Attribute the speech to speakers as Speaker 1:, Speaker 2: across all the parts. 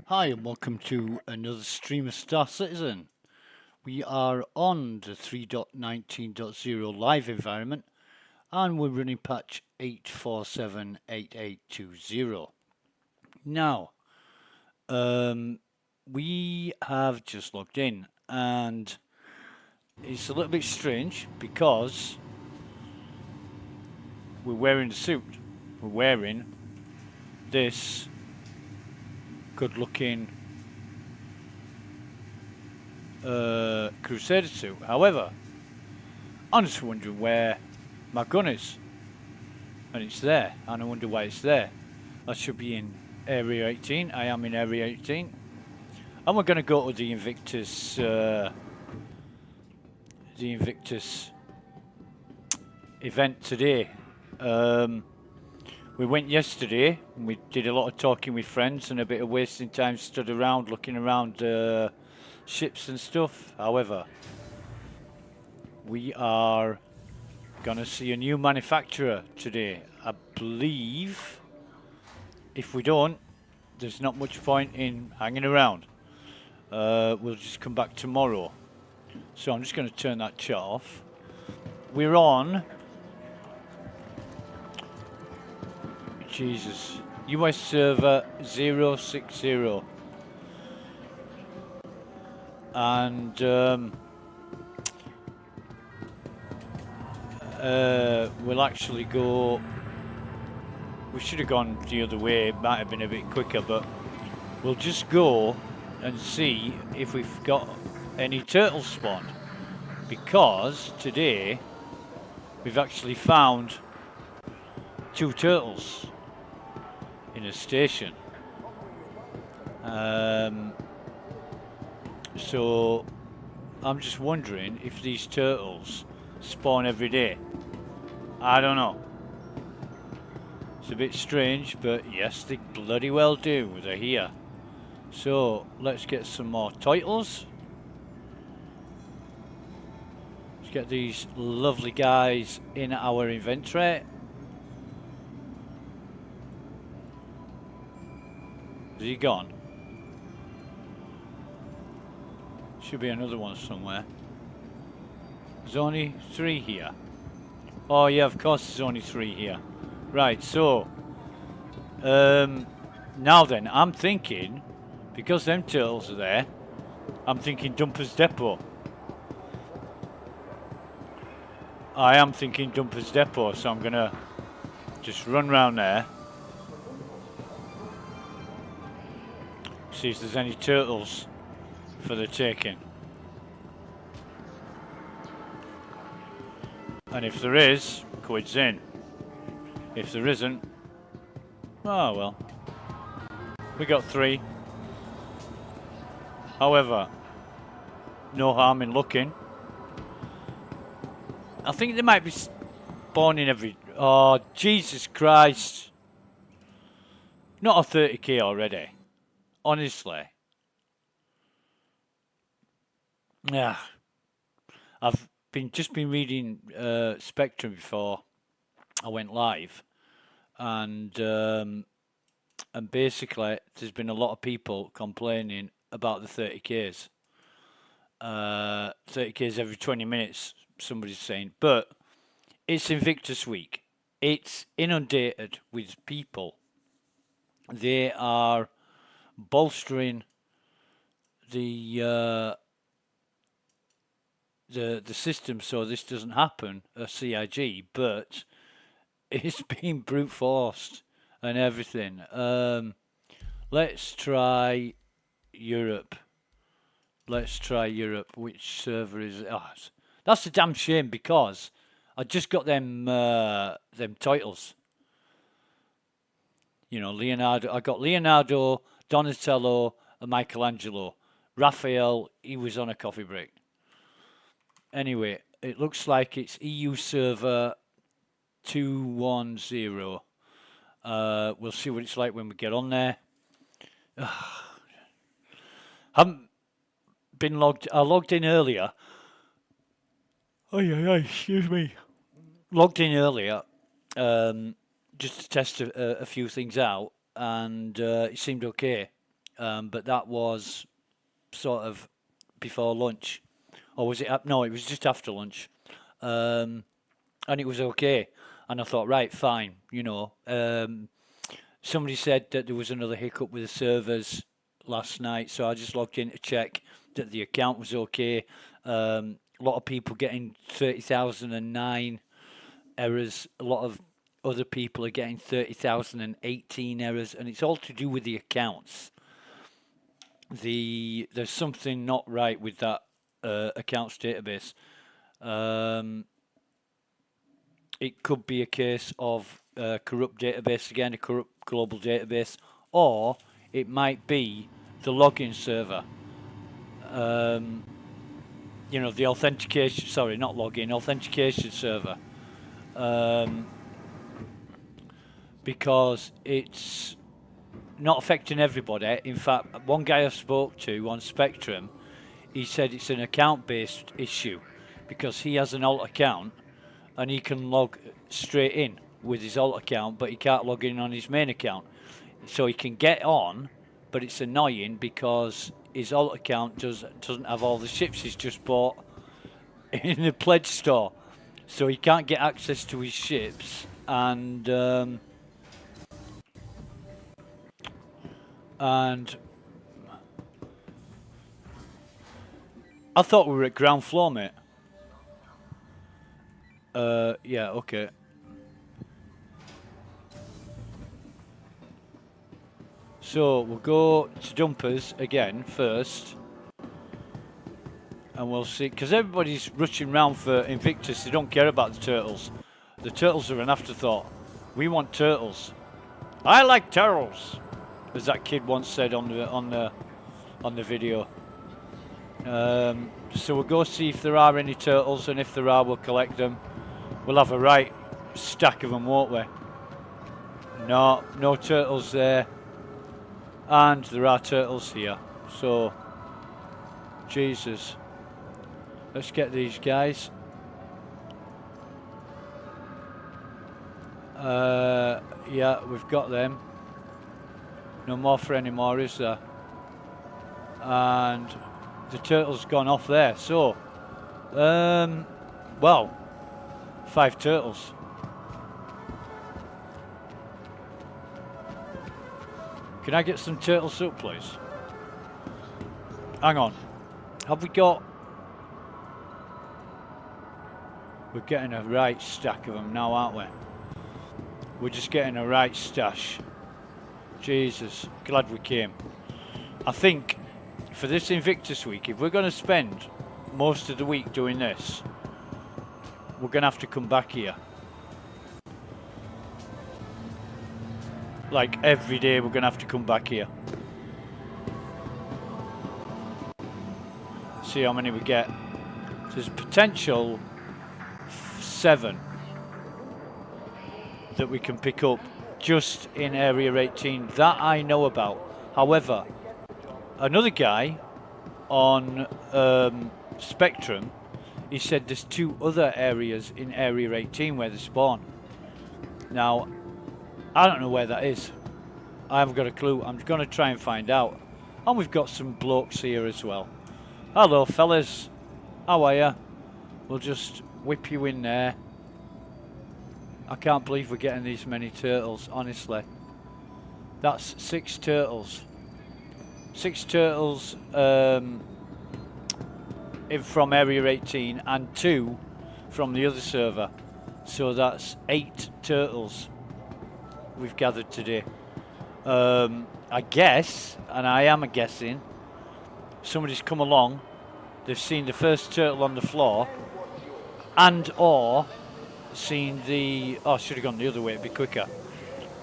Speaker 1: Hi and welcome to another stream of Star Citizen. We are on the 3.19.0 live environment and we're running patch 8478820. Now, we have just logged in and it's a little bit strange because we're wearing a suit. We're wearing this good looking Crusader suit. However, I'm just wondering where my gun is. And it's there, and I wonder why it's there. I should be in Area 18. I am in Area 18. And we're going to go to the Invictus event today. We went yesterday, and we did a lot of talking with friends and a bit of wasting time stood around, looking around ships and stuff. However, we are going to see a new manufacturer today. I believe if we don't, there's not much point in hanging around. We'll just come back tomorrow. So I'm just going to turn that chat off. We're on Jesus US server 060 and we'll actually go. We should have gone the other way. It might have been a bit quicker, but we'll just go and see if we've got any turtles spawned, because today we've actually found 2 turtles in a station. So I'm just wondering if these turtles spawn every day. I don't know. It's a bit strange, but yes, they bloody well do. They're here. So let's get some more titles. Let's get these lovely guys in our inventory. Is he gone? Should be another one somewhere. There's only 3 here. Oh yeah, of course there's only 3 here. Right, so now then, I'm thinking, because them turtles are there, I'm thinking Dumper's Depot. I am thinking Dumper's Depot, so I'm gonna just run round there, see if there's any turtles for the taking. And if there is, quid's in. If there isn't, oh well. We got 3. However, no harm in looking. I think they might be spawning every... Oh, Jesus Christ. Not a 30k already. Honestly. Yeah. I've just been reading Spectrum before I went live. And basically, there's been a lot of people complaining about the 30Ks. 30Ks every 20 minutes, somebody's saying. But it's Invictus Week. It's inundated with people. They are bolstering the system so this doesn't happen, a CIG, but it's been brute forced and everything. Let's try Europe. Let's try Europe. Which server is it? Oh, that's a damn shame, because I just got them titles. You know, Leonardo. I got Leonardo, Donatello, and Michelangelo. Raphael, he was on a coffee break. Anyway, it looks like it's EU server 210. We'll see what it's like when we get on there. Haven't been logged. I logged in earlier. Oh yeah, excuse me. Logged in earlier, just to test a few things out, and it seemed okay. but that was sort of before lunch, or was it? No, it was just after lunch, and it was okay. And I thought, right, fine, you know. Somebody said that there was another hiccup with the servers last night, so I just logged in to check that the account was okay. A lot of people getting 30,009 errors. A lot of other people are getting 30,018 errors, and it's all to do with the accounts. There's something not right with that accounts database. It could be a case of a corrupt database again, a corrupt global database, or it might be the login server. You know, the authentication, sorry, not login, authentication server. Because it's not affecting everybody. In fact, one guy I spoke to on Spectrum, he said it's an account-based issue because he has an alt account and he can log straight in with his alt account, but he can't log in on his main account. So he can get on, but it's annoying because his alt account doesn't have all the ships he's just bought in the pledge store. So he can't get access to his ships, and I thought we were at ground floor, mate. Yeah, okay. So we'll go to dumpers again first, and we'll see, because everybody's rushing around for Invictus. They don't care about the turtles. The turtles are an afterthought. We want turtles. I like turtles, as that kid once said on the video. So we'll go see if there are any turtles, and if there are, we'll collect them. We'll have a right stack of them, won't we? No turtles there. And there are turtles here. So, Jesus. Let's get these guys. Yeah, we've got them. No more for any more, is there? And the turtle's gone off there. So, well, 5 turtles. Can I get some turtle soup, please? Hang on. Have we got... We're getting a right stack of them now, aren't we? We're just getting a right stash. Jesus, glad we came. I think for this Invictus week, if we're going to spend most of the week doing this, we're going to have to come back here. Like every day we're going to have to come back here. See how many we get. There's potential 7 that we can pick up just in Area 18. That I know about. However, another guy on Spectrum, he said there's 2 other areas in Area 18 where they spawn. Now, I don't know where that is. I haven't got a clue. I'm going to try and find out. And we've got some blokes here as well. Hello, fellas. How are you? We'll just whip you in there. I can't believe we're getting these many turtles, honestly. That's 6 turtles. 6 turtles from Area 18 and 2 from the other server. So that's 8 turtles we've gathered today. I guess, and I am guessing, somebody's come along, they've seen the first turtle on the floor, and or seen the... Oh, I should have gone the other way, it'd be quicker.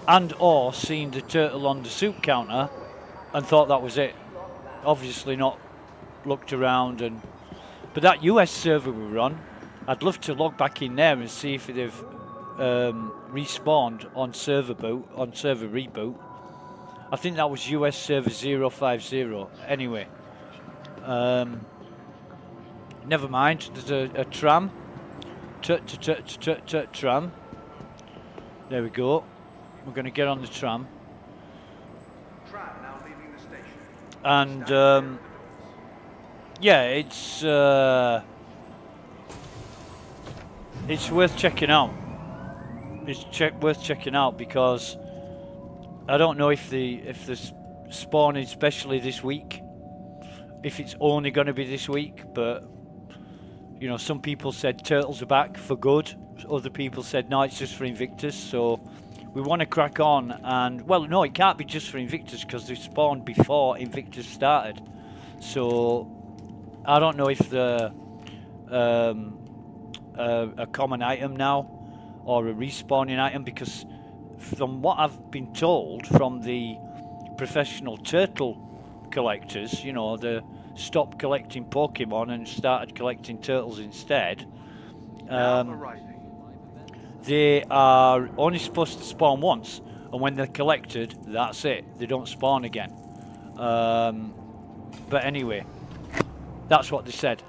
Speaker 1: And or seen the turtle on the soup counter and thought that was it. Obviously not looked around. And but that US server we were on, I'd love to log back in there and see if they've respawned on server reboot. I think that was US server 050. Anyway, never mind. There's a tram. Tram. There we go. We're going to get on the tram. And yeah, it's worth checking out. It's worth checking out because I don't know if the spawn is especially this week, if it's only going to be this week, but you know, some people said turtles are back for good. Other people said no, it's just for Invictus. So we want to crack on, and well, no, it can't be just for Invictus because they spawned before Invictus started. So I don't know if the a common item now or a respawning item, because from what I've been told from the professional turtle collectors, you know, they stopped collecting Pokemon and started collecting turtles instead. They are only supposed to spawn once, and when they're collected, that's it. They don't spawn again. But anyway, that's what they said.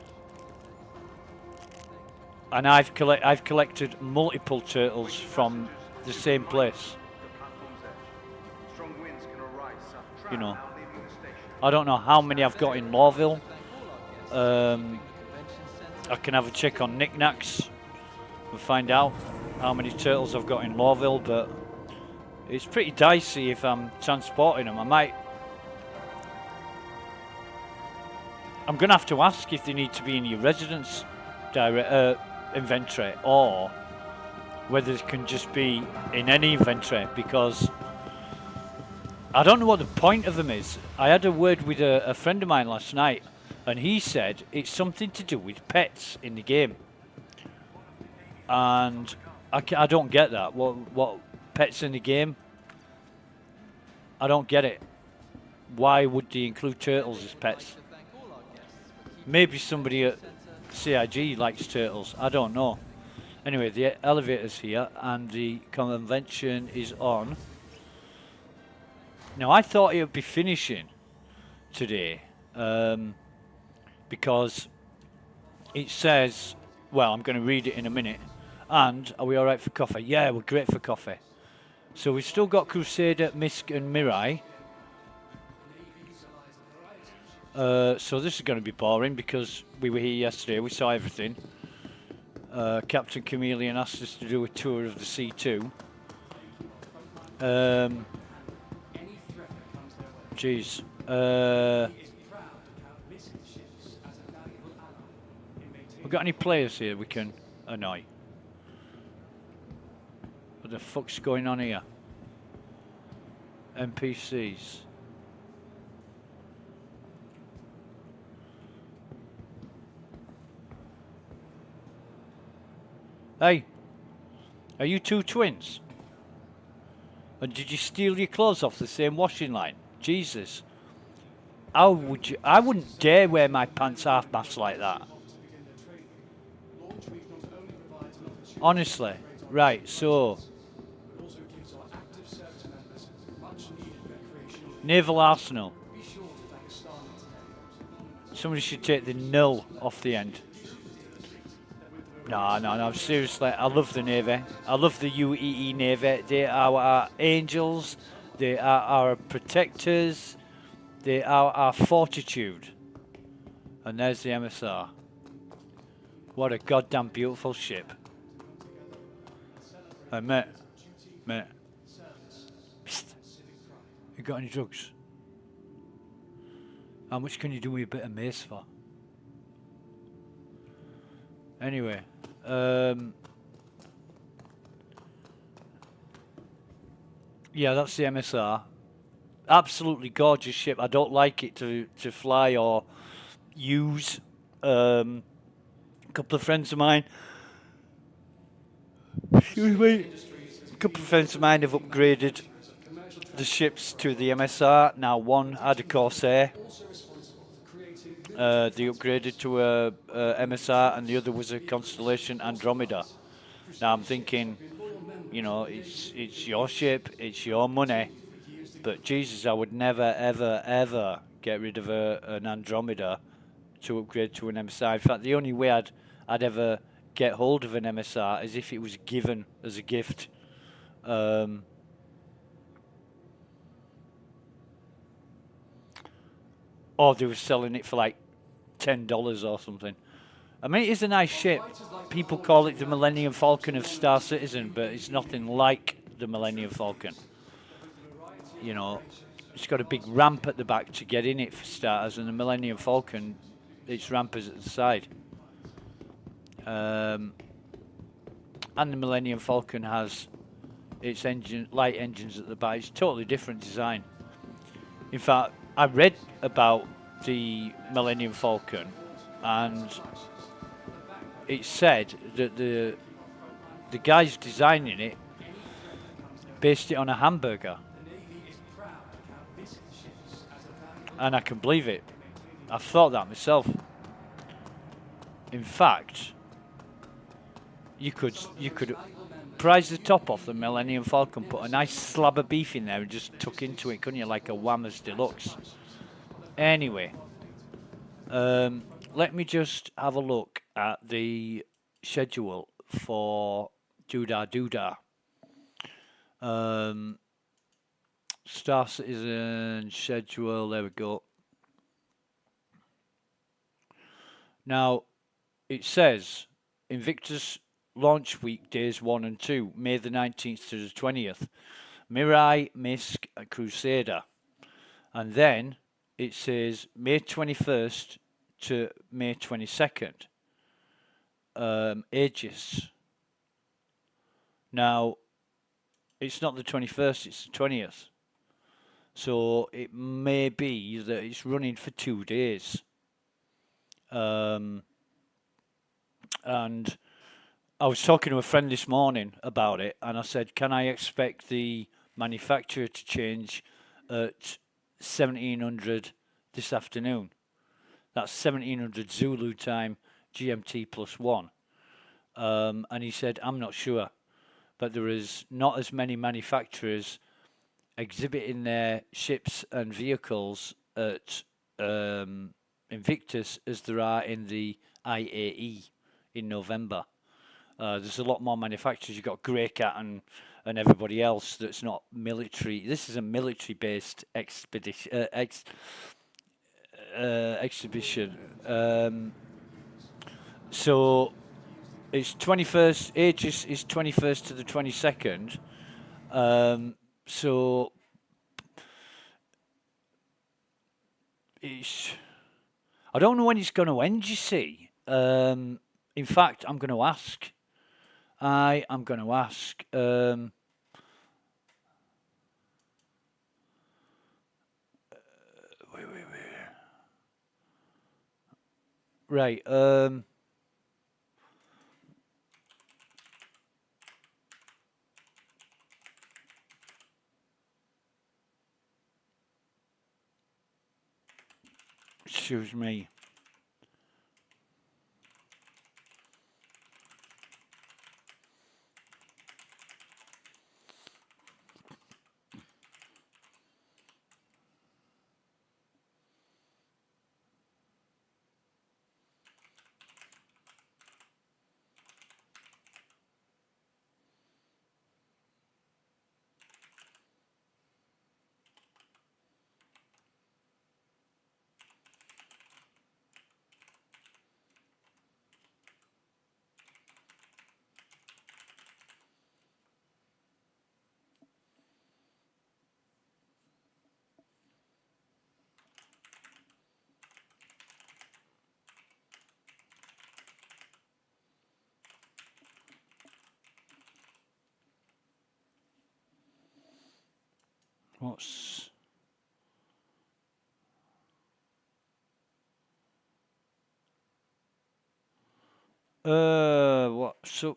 Speaker 1: And I've collected multiple turtles from the same place. You know, I don't know how many I've got in Lawville. I can have a check on Knickknacks and find out how many turtles I've got in Lawville, but it's pretty dicey if I'm transporting them. I'm gonna have to ask if they need to be in your residence inventory, or whether it can just be in any inventory, because I don't know what the point of them is. I had a word with a friend of mine last night, and he said it's something to do with pets in the game, and I don't get that. What pets in the game? I don't get it. Why would they include turtles as pets? Maybe somebody at CIG likes turtles. I don't know. Anyway, the elevator's here and the convention is on. Now, I thought it would be finishing today because it says, well, I'm going to read it in a minute. And are we all right for coffee? Yeah, we're great for coffee. So we've still got Crusader, Misk and Mirai. So this is going to be boring because we were here yesterday, we saw everything. Captain Chameleon asked us to do a tour of the C2. Jeez. We've got any players here we can annoy? What the fuck's going on here? NPCs. Hey, are you two twins? And did you steal your clothes off the same washing line? Jesus. How would you? I wouldn't dare wear my pants half-mast like that. Honestly. Right, so. Naval Arsenal. Somebody should take the nil off the end. No, seriously, I love the Navy. I love the UEE Navy. They are our angels. They are our protectors. They are our fortitude. And there's the MSR. What a goddamn beautiful ship. Hey, mate. Psst. You got any drugs? How much can you do with a bit of mace for? Anyway, yeah, that's the MSR. Absolutely gorgeous ship. I don't like it to fly or use. A couple of friends of mine, excuse me, a couple of friends of mine have upgraded the ships to the MSR. Now one had a Corsair. They upgraded to a MSR, and the other was a Constellation Andromeda. Now I'm thinking, you know, it's your ship, it's your money, but Jesus, I would never, ever get rid of an Andromeda to upgrade to an MSR. In fact, the only way I'd ever get hold of an MSR is if it was given as a gift. or they were selling it for like $10 or something. I mean, it is a nice ship. People call it the Millennium Falcon of Star Citizen, but it's nothing like the Millennium Falcon. You know, it's got a big ramp at the back to get in it for starters, and the Millennium Falcon, its ramp is at the side. And the Millennium Falcon has its light engines at the back. It's a totally different design. In fact, I read about the Millennium Falcon, and it said that the guys designing it based it on a hamburger. And I can believe it. I've thought that myself. In fact, you could prise the top off the Millennium Falcon, put a nice slab of beef in there and just tuck into it, couldn't you, like a Whammers Deluxe. Anyway, let me just have a look at the schedule for Doodah Doodah. Star Citizen schedule, there we go. Now, it says Invictus launch week days 1 and 2, May the 19th to the 20th, Mirai, Misk, and Crusader. And then it says May 21st to May 22nd, Aegis. Now, it's not the 21st, it's the 20th. So it may be that it's running for 2 days. And I was talking to a friend this morning about it, and I said, can I expect the manufacturer to change at 1700 this afternoon? That's 1700 Zulu time, GMT +1. And he said, I'm not sure, but there is not as many manufacturers exhibiting their ships and vehicles at Invictus as there are in the IAE in November. There's a lot more manufacturers. You've got Greycat and everybody else that's not military. This is a military-based exhibition. So it's 21st. Aegis is 21st to the 22nd. So I don't know when it's going to end, you see. In fact, I'm going to ask. I am going to ask. Wait. Right. Excuse me. What's what's up?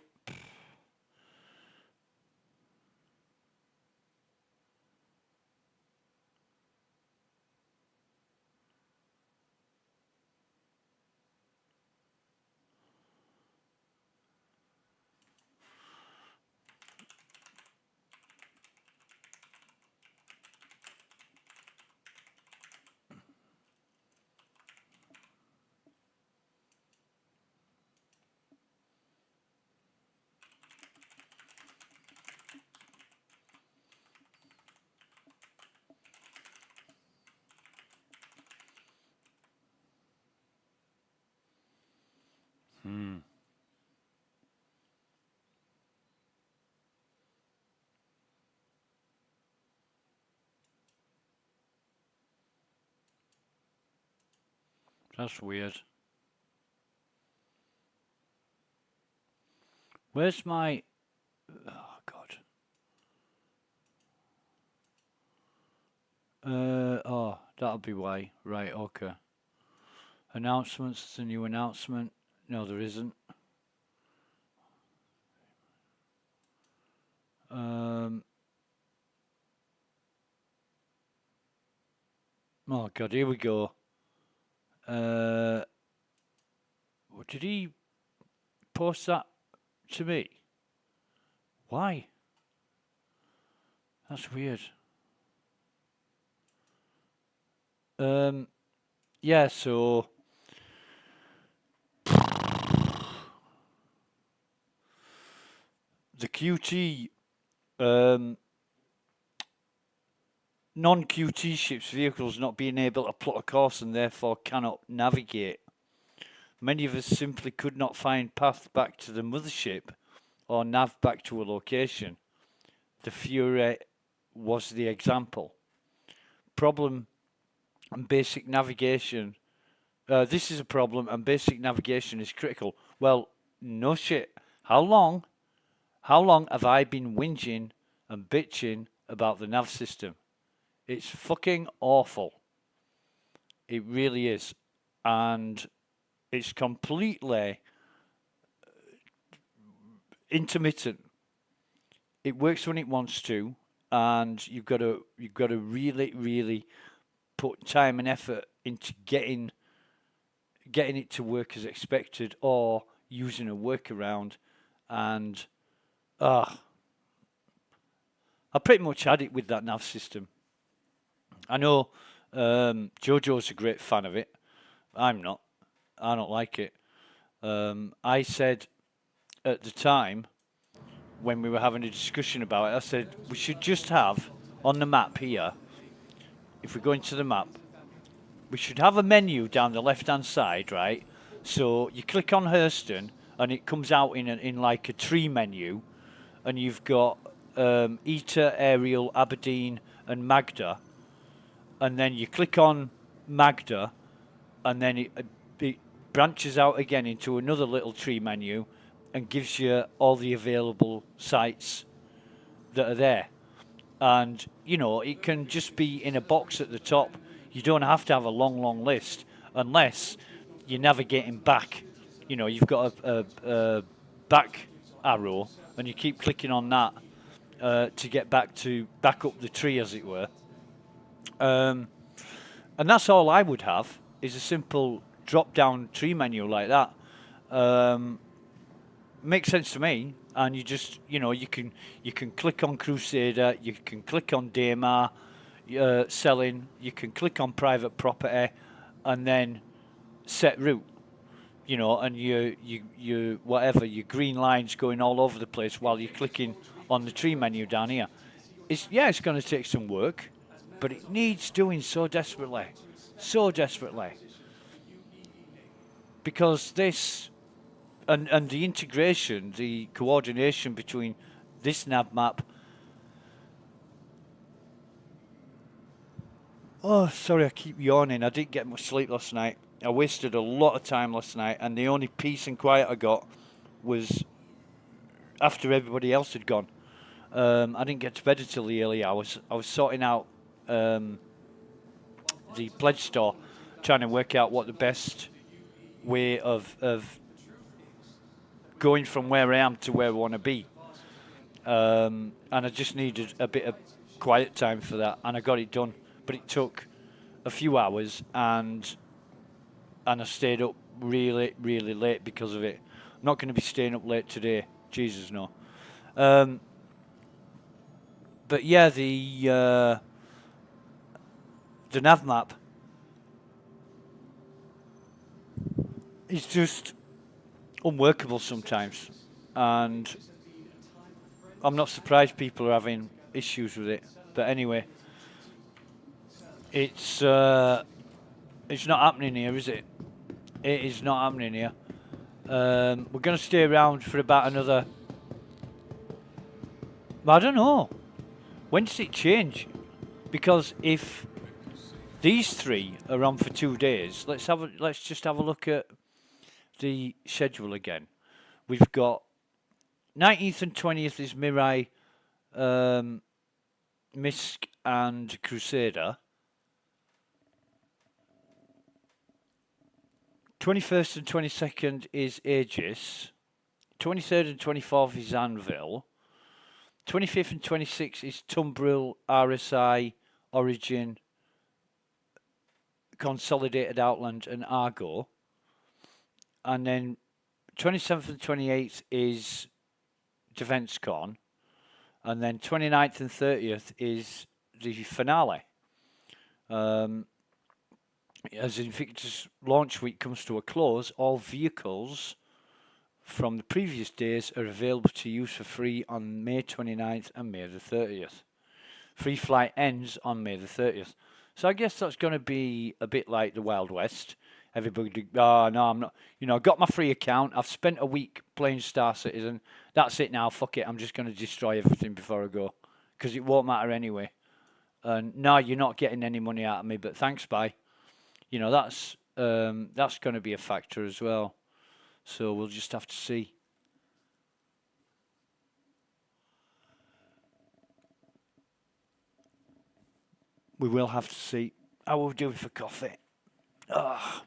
Speaker 1: That's weird. Where's my... Oh, God. Oh, that'll be why. Right, okay. Announcements, it's a new announcement. No, there isn't. Oh, God, here we go. Did he post that to me? Why? That's weird. Yeah, so... The QT... non-QT ships vehicles not being able to plot a course and therefore cannot navigate. Many of us simply could not find path back to the mothership or nav back to a location. The Fury was the example. Problem and basic navigation. This is a problem and basic navigation is critical. Well, no shit. How long have I been whinging and bitching about the nav system? It's fucking awful. It really is. And it's completely intermittent. It works when it wants to, and you've got to really put time and effort into getting it to work as expected, or using a workaround. And I pretty much had it with that nav system. I know Jojo's a great fan of it. I'm not. I don't like it. I said at the time, when we were having a discussion about it, I said we should just have on the map here, if we go into the map, we should have a menu down the left-hand side, right? So you click on Hurston, and it comes out in like a tree menu, and you've got Eater, Ariel, Aberdeen, and Magda, and then you click on Magda, and then it branches out again into another little tree menu, and gives you all the available sites that are there. And, you know, it can just be in a box at the top. You don't have to have a long list unless you're navigating back. You know, you've got a back arrow and you keep clicking on that to get back up the tree, as it were. And that's all I would have, is a simple drop-down tree menu like that. Makes sense to me. And you just, you know, you can click on Crusader, you can click on Daymar, selling, you can click on private property, and then set route, you know, and you whatever, your green lines going all over the place while you're clicking on the tree menu down here. It's going to take some work, but it needs doing so desperately, because this. And the integration, the coordination between this nav map. Oh, sorry, I keep yawning. I didn't get much sleep last night. I wasted a lot of time last night, and the only peace and quiet I got was after everybody else had gone. I didn't get to bed until the early hours. I was sorting out the pledge store, trying to work out what the best way of going from where I am to where I want to be. And I just needed a bit of quiet time for that, and I got it done. But it took a few hours, and I stayed up really late because of it. I'm not going to be staying up late today. Jesus, no. But yeah, the nav map is just unworkable sometimes, and I'm not surprised people are having issues with it. But anyway, it's not happening here, is it? It is not happening here. We're going to stay around for about another... I don't know. When does it change? Because if these three are on for 2 days, let's just have a look at the schedule again. We've got 19th and 20th is Mirai, Misk and Crusader. 21st and 22nd is Aegis. 23rd and 24th is Anvil. 25th and 26th is Tumbril, RSI, Origin, Consolidated Outland and Argo. And then 27th and 28th is Defence Con. And then 29th and 30th is the finale. As Invictus launch week comes to a close, all vehicles from the previous days are available to use for free on May 29th and May the 30th. Free flight ends on May the 30th. So I guess that's going to be a bit like the Wild West. Everybody, oh no, I'm not, I got my free account. I've spent a week playing Star Citizen. That's it now, fuck it. I'm just going to destroy everything before I go. Because it won't matter anyway. And no, you're not getting any money out of me, but thanks, bye. That's going to be a factor as well. So we'll just have to see. We will have to see. I will do it for coffee. Ah.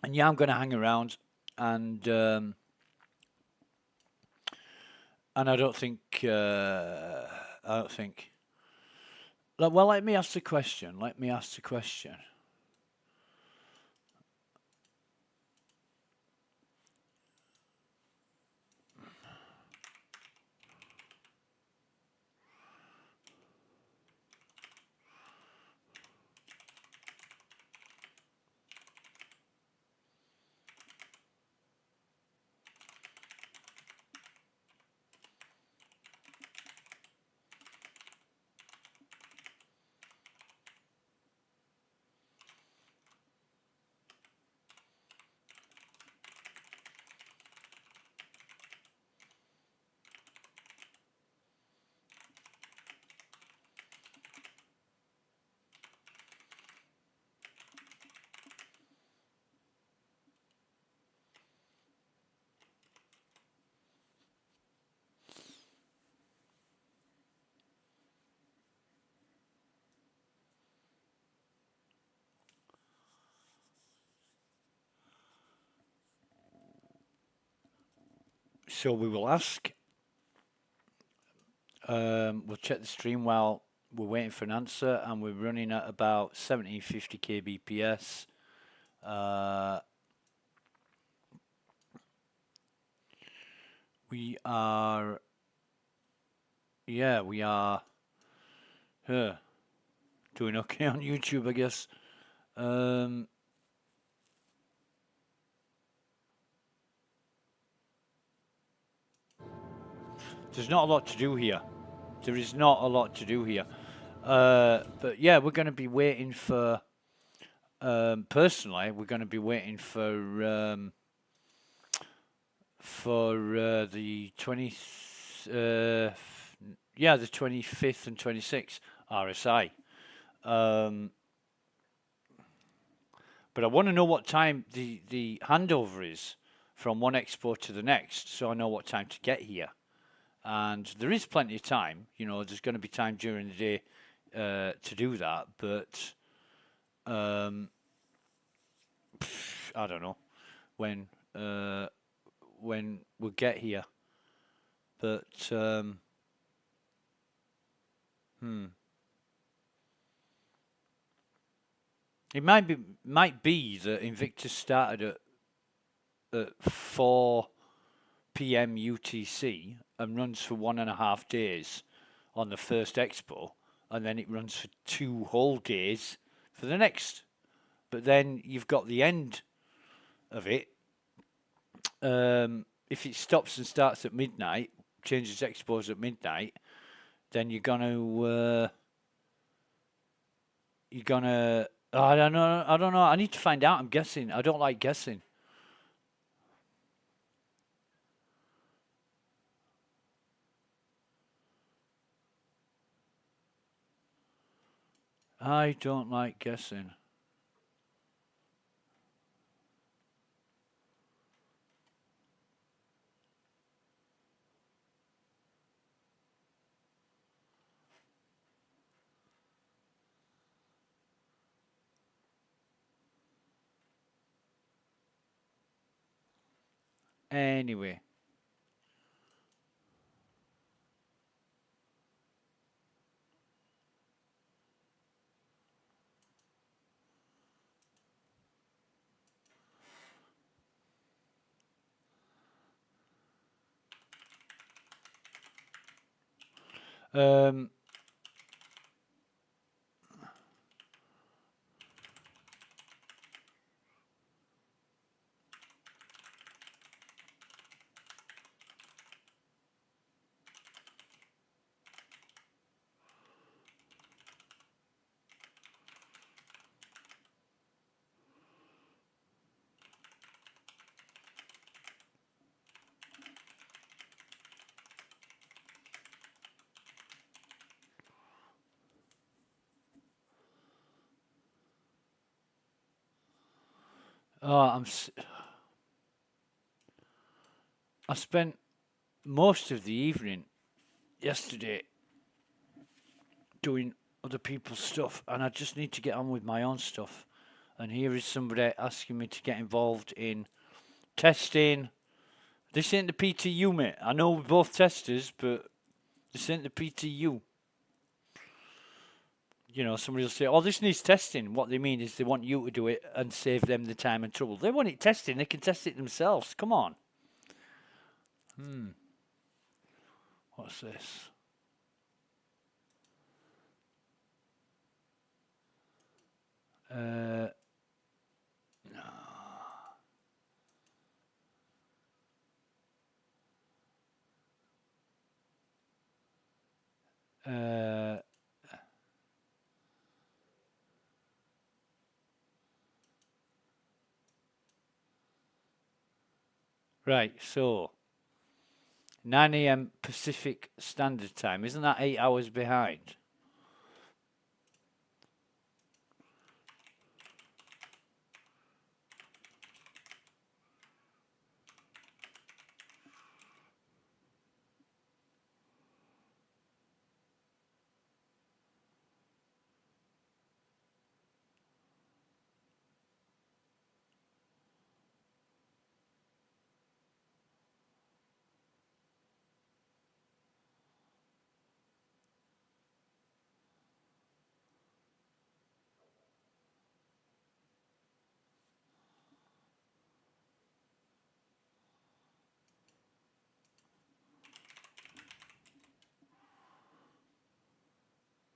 Speaker 1: And yeah, I'm going to hang around, and I don't think. Well, let me ask the question. So we will ask. We'll check the stream while we're waiting for an answer, and we're running at about 1750 kbps. We are doing okay on YouTube, I guess. There's not a lot to do here. There is not a lot to do here. But yeah, we're going to be waiting for, personally, we're going to be waiting for the 20th, the 25th and 26th RSI. But I want to know what time the handover is from one expo to the next, so I know what time to get here. And there is plenty of time, there's going to be time during the day to do that, but I don't know when we'll get here. But it might be that Invictus started at 4 p.m. UTC and runs for 1.5 days on the first expo, and then it runs for 2 whole days for the next. But then you've got the end of it. If it stops and starts at midnight, changes expos at midnight, then you're gonna I don't know. I don't know. I need to find out. I'm guessing. I don't like guessing. I don't like guessing. Anyway. Oh, I spent most of the evening yesterday doing other people's stuff, and I just need to get on with my own stuff. And here is somebody asking me to get involved in testing. This ain't the PTU, mate. I know we're both testers, but this ain't the PTU. You know, somebody will say, oh, this needs testing. What they mean is they want you to do it and save them the time and trouble. They want it testing. They can test it themselves. Come on. What's this? Right, so 9 a.m. Pacific Standard Time. Isn't that 8 hours behind?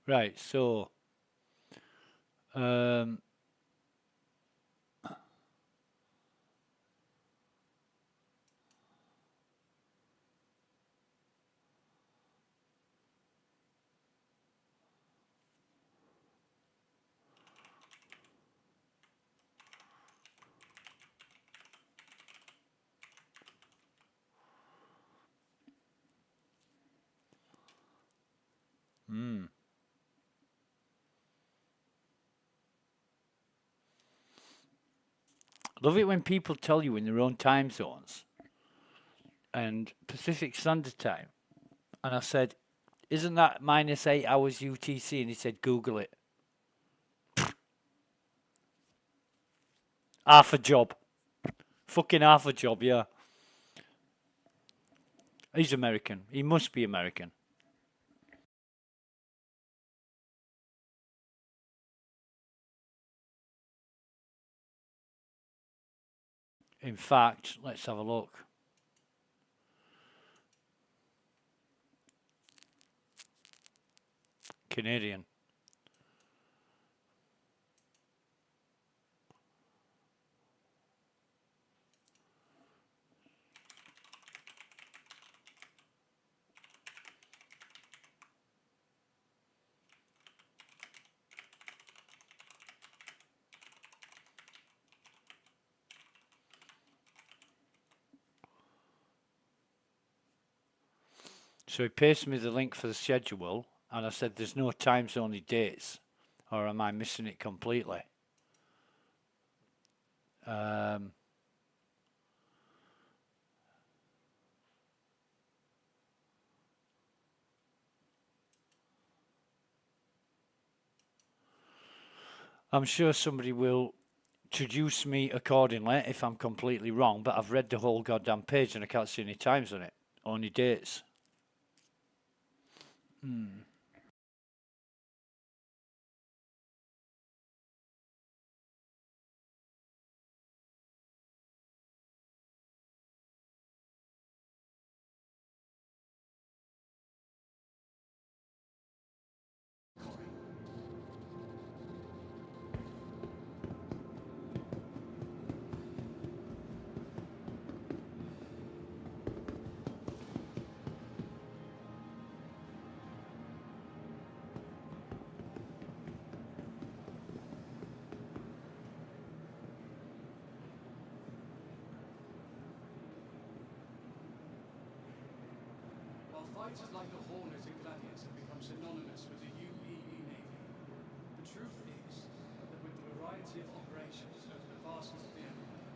Speaker 1: Right, so um, love it when people tell you in their own time zones and Pacific Standard Time. And I said, isn't that minus 8 hours UTC? And he said, Google it. Half a job. Fucking half a job, yeah. He's American. He must be American. In fact, let's have a look. Canadian. So he pasted me the link for the schedule, and I said, there's no times, only dates. Or am I missing it completely? I'm sure somebody will traduce me accordingly if I'm completely wrong, but I've read the whole goddamn page and I can't see any times on it. Only dates.
Speaker 2: While fighters like the Hornet and Gladius have become synonymous with the UEE Navy, the truth is that with the variety of operations over the vastness of the Empire,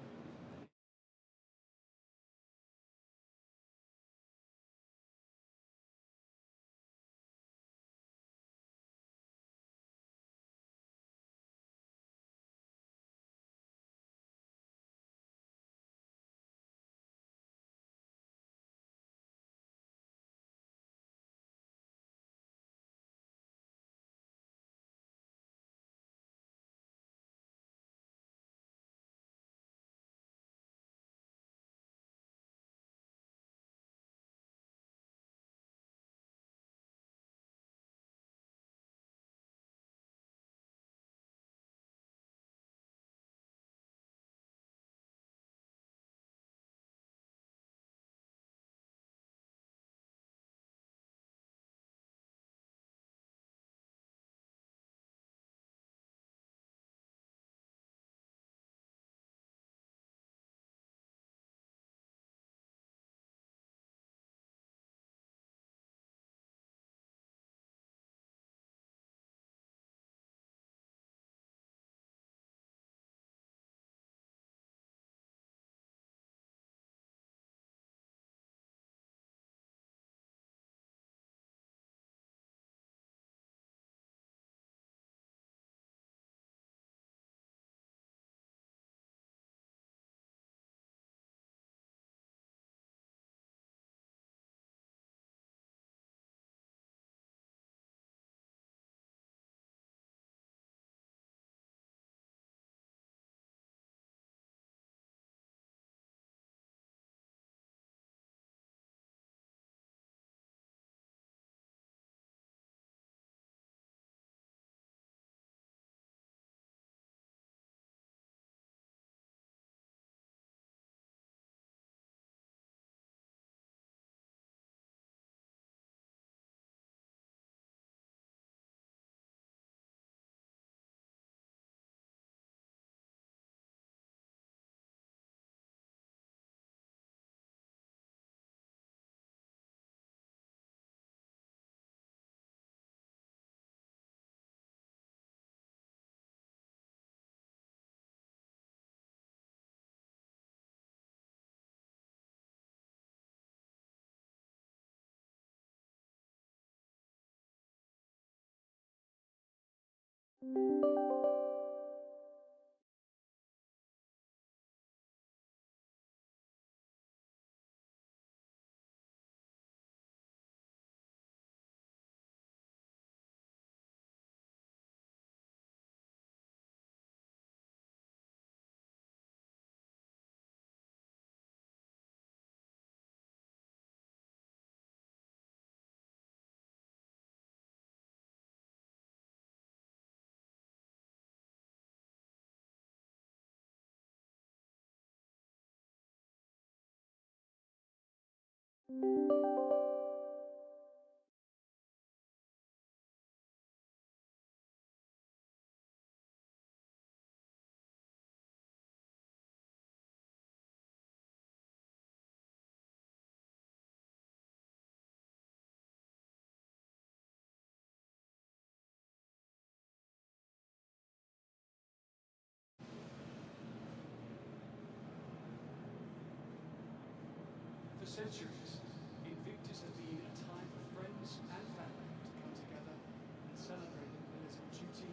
Speaker 2: centuries, Invictus has been a time for friends and family to come together and celebrate the pillars of duty,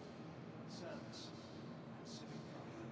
Speaker 2: service, and civic pride.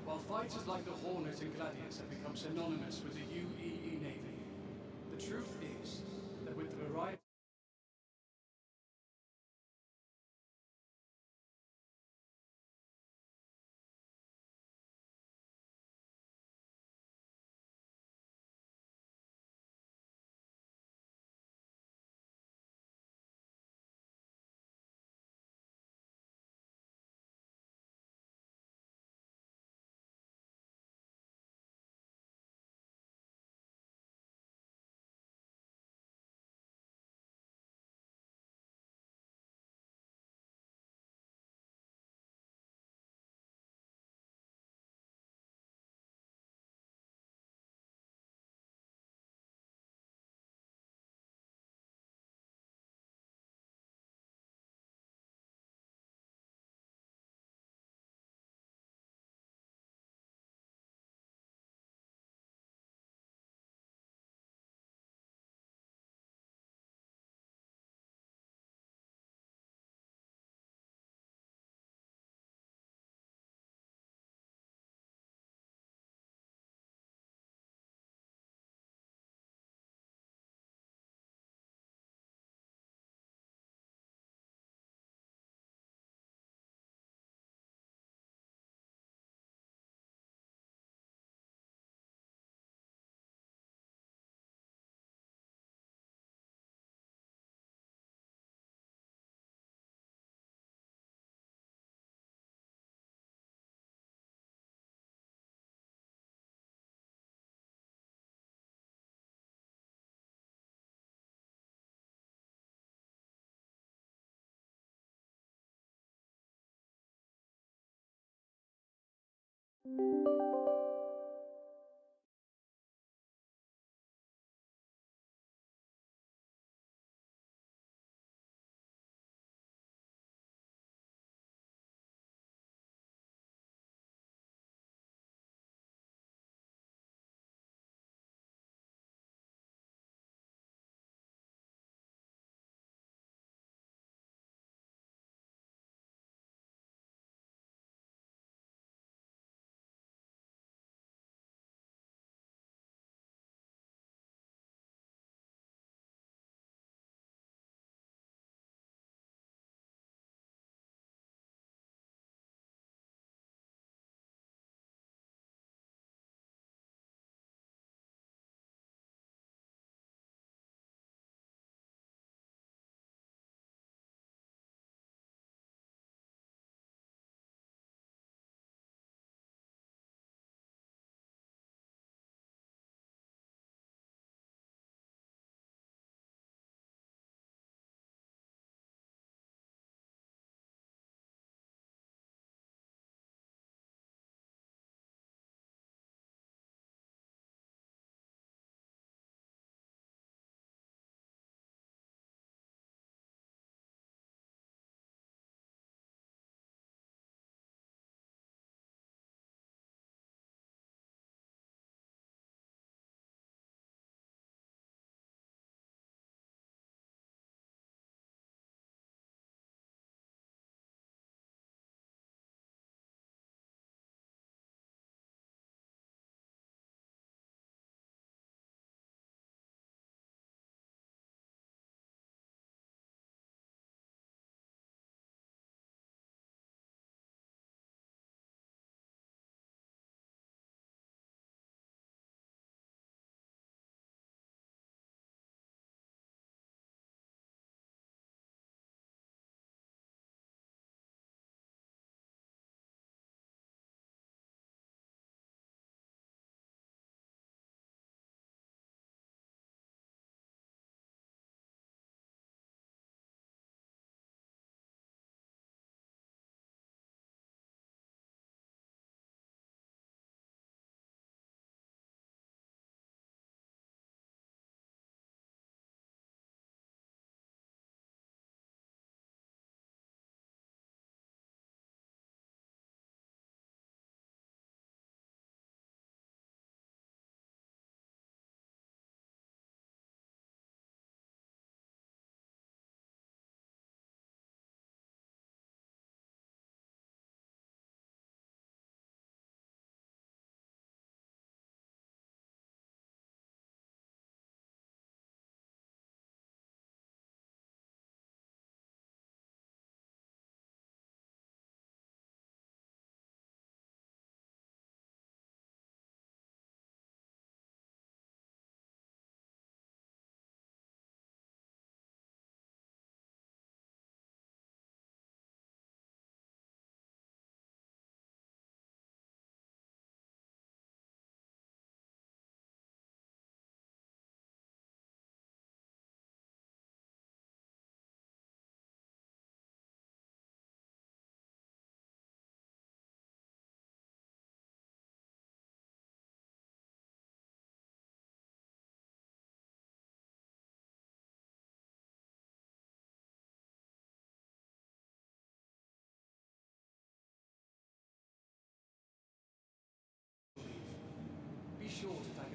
Speaker 2: While fighters like the Hornet and Gladius have become synonymous with the UEE Navy, the truth is that with the variety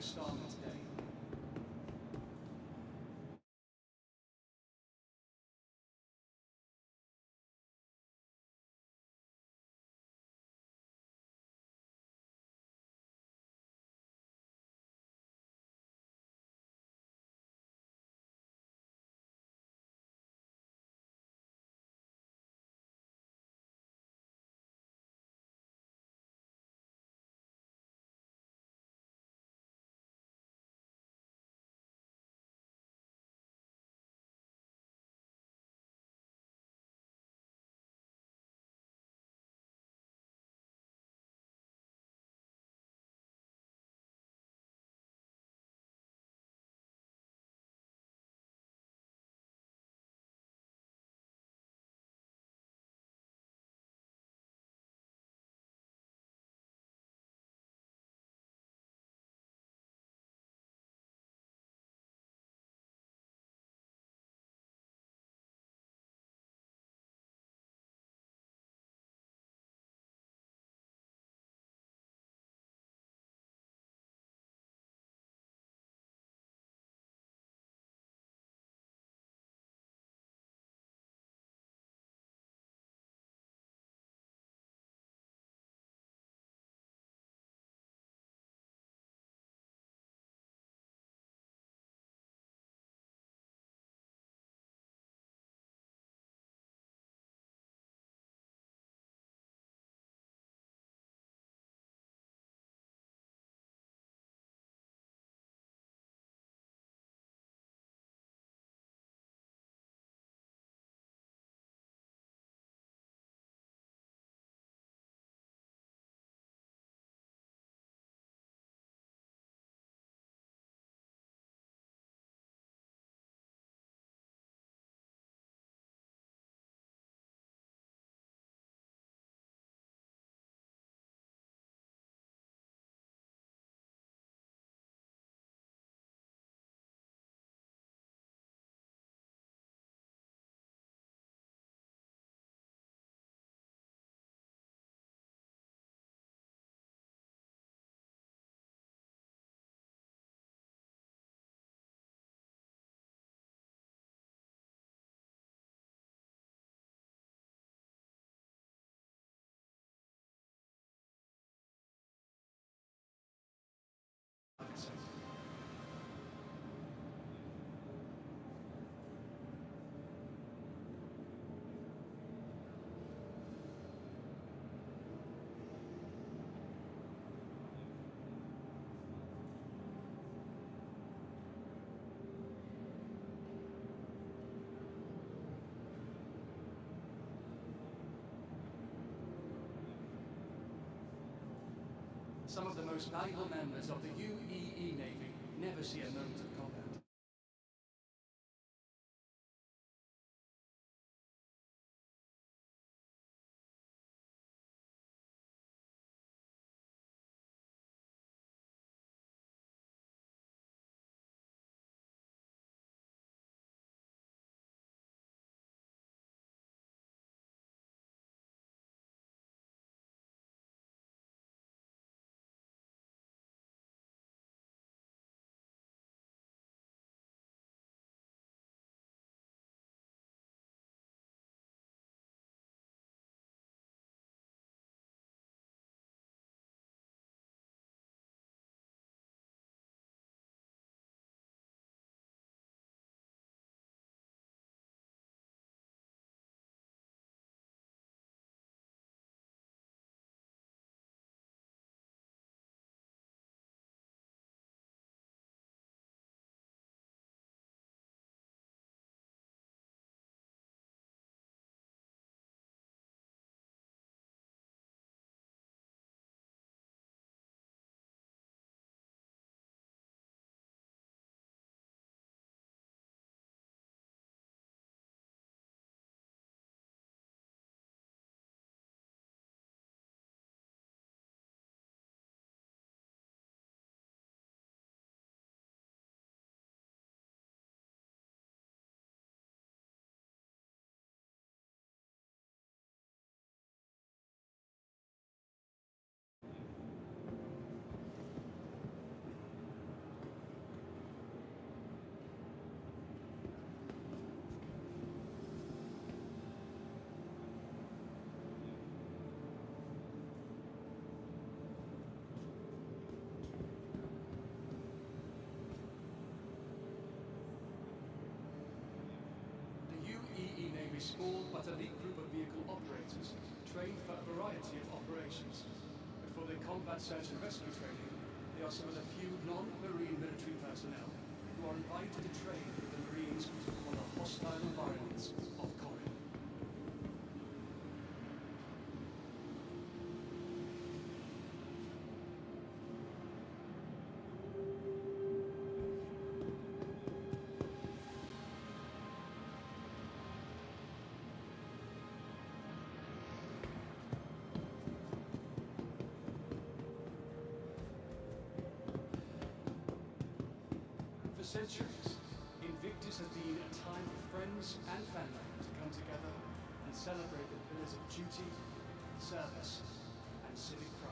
Speaker 2: Starman's day. Some of the most valuable members of the UEE Navy never see a moment of combat. smart elite group of vehicle operators trained for a variety of operations. Before their combat search and rescue training, they are some of the few non-Marine military personnel who are invited to train with the Marines on the hostile environments of Corin. For centuries, Invictus has been a time for friends and family to come together and celebrate the pillars of duty, service, and civic pride.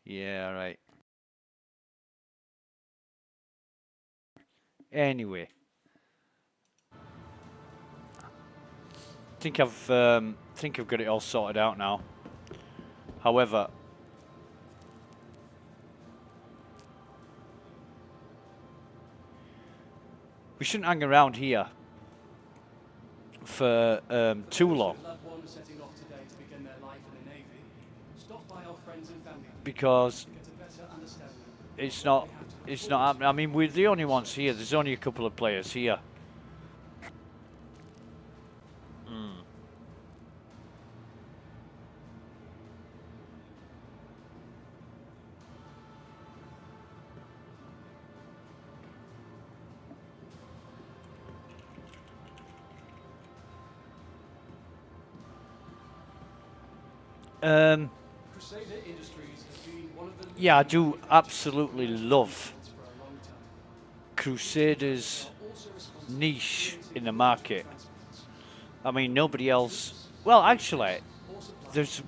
Speaker 1: Yeah, right. Anyway, think I've got it all sorted out now. However, we shouldn't hang around here for too long,
Speaker 2: Loved ones setting off today to begin their life in the Navy. Stop by our friends and family
Speaker 1: because
Speaker 2: to get a better understanding.
Speaker 1: it's not happening. I mean, we're the only ones here. There's only a couple of players here.
Speaker 2: Crusader Industries has been one of the
Speaker 1: Yeah, I do absolutely love
Speaker 2: for a long time.
Speaker 1: Crusaders'
Speaker 2: Also responsible
Speaker 1: niche in the market. I mean, nobody else. Well, actually, there's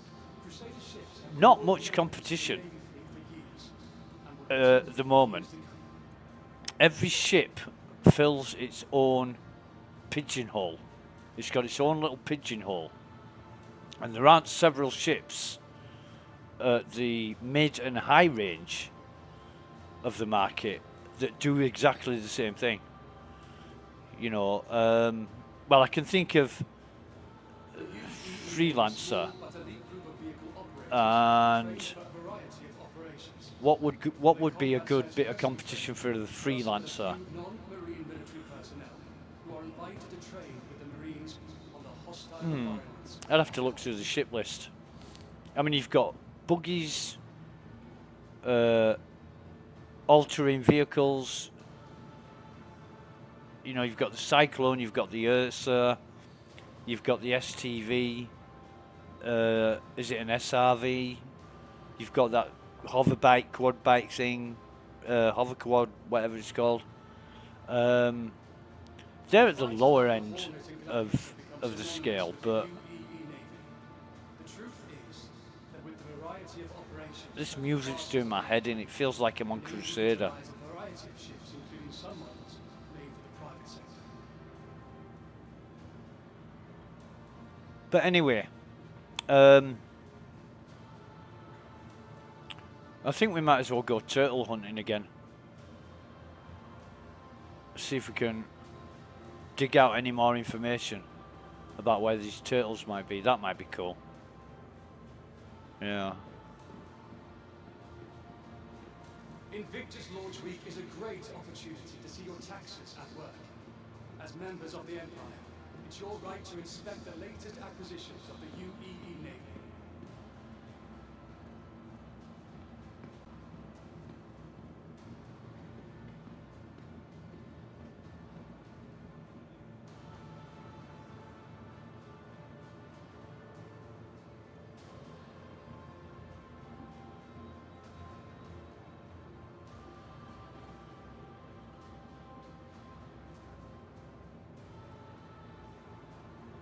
Speaker 2: Crusader ships have
Speaker 1: not much competition
Speaker 2: Navy fleet for years and
Speaker 1: at the moment. Every ship fills its own pigeonhole. It's got its own little pigeonhole. And there aren't several ships at the mid and high range of the market that do exactly the same thing. You know, well, I can think of Freelancer and what would be a good bit of competition for the Freelancer?
Speaker 2: Non-marine military personnel who are invited to train with the Marines on the hostile environments.
Speaker 1: I'd have to look through the ship list. I mean, you've got buggies, all-terrain vehicles. You know, you've got the Cyclone, you've got the Ursa, you've got the STV. Is it an SRV? You've got that hover bike, quad bike thing, hover quad, whatever it's called. They're at the lower end of the scale, but this music's doing my head in. It feels like I'm on Crusader. But anyway, I think we might as well go turtle hunting again. See if we can dig out any more information about where these turtles might be. That might be cool. Yeah.
Speaker 2: Invictus Launch Week is a great opportunity to see your taxes at work. As members of the Empire, it's your right to inspect the latest acquisitions of the UEE Navy.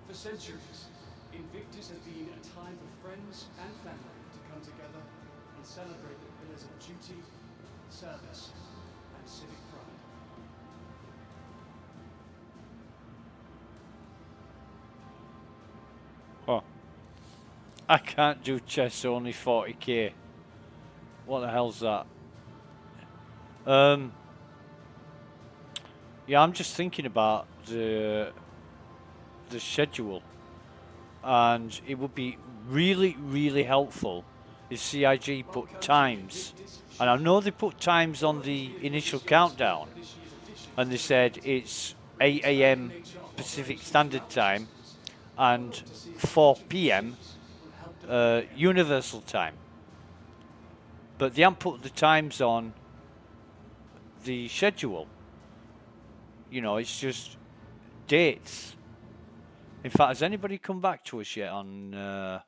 Speaker 2: For centuries, Invictus has been a time for friends and family to come together and celebrate the pillars of duty, service, and civic pride.
Speaker 1: Oh. I can't do chess, only 40k. What the hell's that? Yeah, I'm just thinking about the schedule, and it would be really helpful if CIG put times, and I know they put times on the initial countdown, and they said it's 8 AM Pacific Standard Time and 4 PM Universal Time, but they haven't put the times on the schedule. You know, it's just dates. In fact, has anybody come back to us yet on that?